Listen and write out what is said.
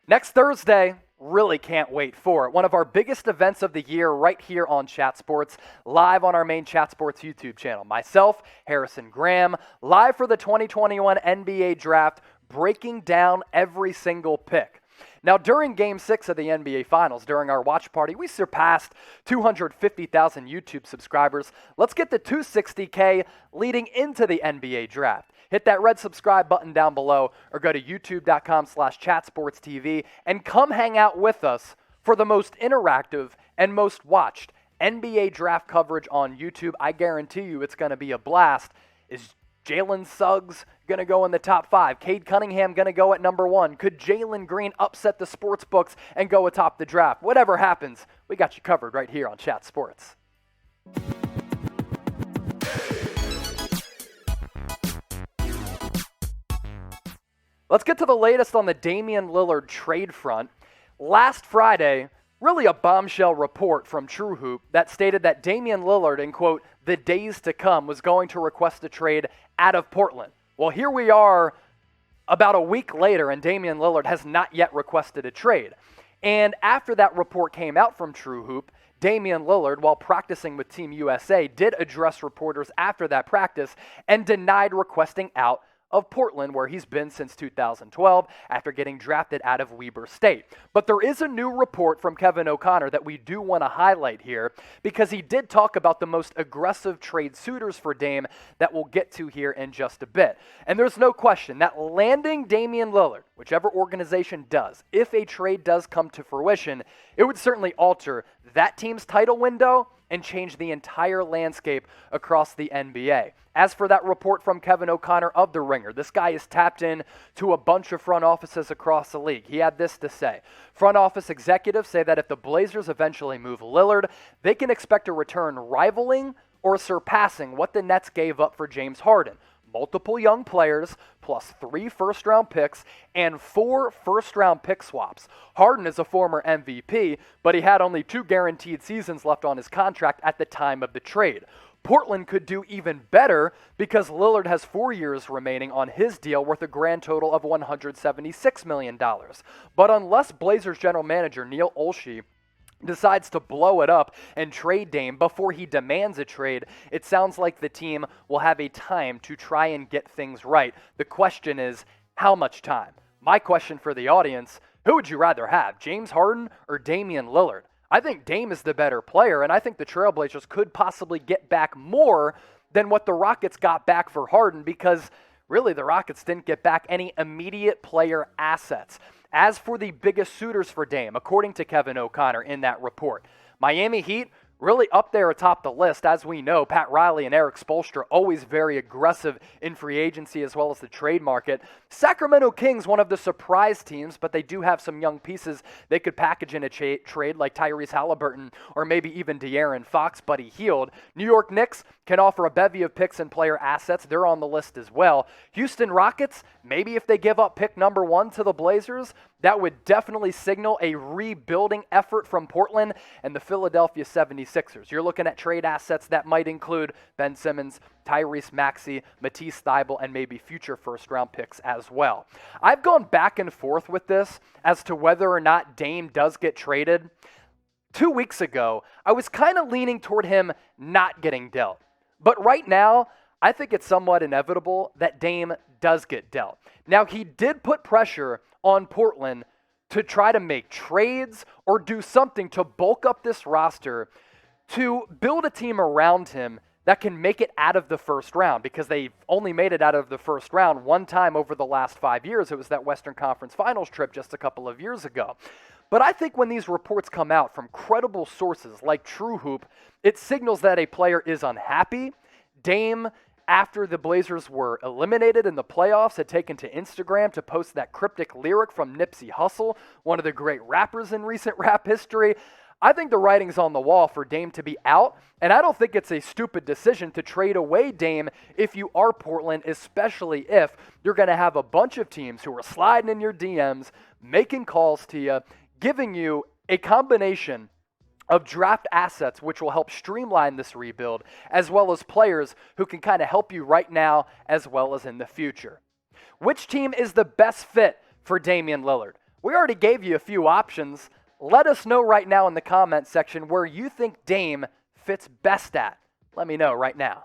Next Thursday, really can't wait for it. One of our biggest events of the year right here on Chat Sports, live on our main Chat Sports YouTube channel. Myself, Harrison Graham, live for the 2021 NBA Draft, breaking down every single pick. Now, during Game 6 of the NBA Finals, during our watch party, we surpassed 250,000 YouTube subscribers. Let's get to 260K leading into the NBA Draft. Hit that red subscribe button down below or go to youtube.com/chatsportstv and come hang out with us for the most interactive and most watched NBA Draft coverage on YouTube. I guarantee you it's going to be a blast. Is Jalen Suggs going to go in the top 5? Cade Cunningham going to go at number 1? Could Jalen Green upset the sports books and go atop the draft? Whatever happens, we got you covered right here on Chat Sports. Let's get to the latest on the Damian Lillard trade front. Last Friday, really a bombshell report from True Hoop that stated that Damian Lillard, in quote, the days to come, was going to request a trade out of Portland. Well, here we are about a week later, and Damian Lillard has not yet requested a trade. And after that report came out from True Hoop, Damian Lillard, while practicing with Team USA, did address reporters after that practice and denied requesting out of Portland, where he's been since 2012 after getting drafted out of Weber State. But there is a new report from Kevin O'Connor that we do want to highlight here because he did talk about the most aggressive trade suitors for Dame that we'll get to here in just a bit. And there's no question that landing Damian Lillard, whichever organization does, if a trade does come to fruition, it would certainly alter that team's title window and change the entire landscape across the NBA. As for that report from Kevin O'Connor of The Ringer, this guy is tapped in to a bunch of front offices across the league. He had this to say. Front office executives say that if the Blazers eventually move Lillard, they can expect a return rivaling or surpassing what the Nets gave up for James Harden. Multiple young players, plus 3 first-round picks, and 4 first-round pick swaps. Harden is a former MVP, but he had only 2 guaranteed seasons left on his contract at the time of the trade. Portland could do even better because Lillard has 4 years remaining on his deal worth a grand total of $176 million. But unless Blazers general manager Neil Olshey decides to blow it up and trade Dame before he demands a trade, it sounds like the team will have a time to try and get things right. The question is, how much time? My question for the audience, who would you rather have, James Harden or Damian Lillard? I think Dame is the better player, and I think the Trailblazers could possibly get back more than what the Rockets got back for Harden because really the Rockets didn't get back any immediate player assets. As for the biggest suitors for Dame, according to Kevin O'Connor in that report, Miami Heat really up there atop the list. As we know, Pat Riley and Eric Spoelstra always very aggressive in free agency as well as the trade market. Sacramento Kings, one of the surprise teams, but they do have some young pieces they could package in a trade like Tyrese Halliburton or maybe even De'Aaron Fox, Buddy Hield. New York Knicks can offer a bevy of picks and player assets. They're on the list as well. Houston Rockets, maybe if they give up pick number 1 to the Blazers, that would definitely signal a rebuilding effort from Portland and the Philadelphia 76ers. You're looking at trade assets that might include Ben Simmons, Tyrese Maxey, Matisse Thybulle, and maybe future first-round picks as well. I've gone back and forth with this as to whether or not Dame does get traded. 2 weeks ago, I was kind of leaning toward him not getting dealt. But right now, I think it's somewhat inevitable that Dame does get dealt. Now, he did put pressure on Portland to try to make trades or do something to bulk up this roster to build a team around him that can make it out of the first round, because they've only made it out of the first round one time over the last 5 years. It was that Western Conference Finals trip just a couple of years ago. But I think when these reports come out from credible sources like True Hoop, it signals that a player is unhappy. Dame, after the Blazers were eliminated in the playoffs, had taken to Instagram to post that cryptic lyric from Nipsey Hussle, one of the great rappers in recent rap history. I think the writing's on the wall for Dame to be out, and I don't think it's a stupid decision to trade away Dame if you are Portland, especially if you're going to have a bunch of teams who are sliding in your DMs, making calls to you, giving you a combination of draft assets which will help streamline this rebuild, as well as players who can kind of help you right now as well as in the future. Which team is the best fit for Damian Lillard? We already gave you a few options. Let us know right now in the comments section where you think Dame fits best at. Let me know right now.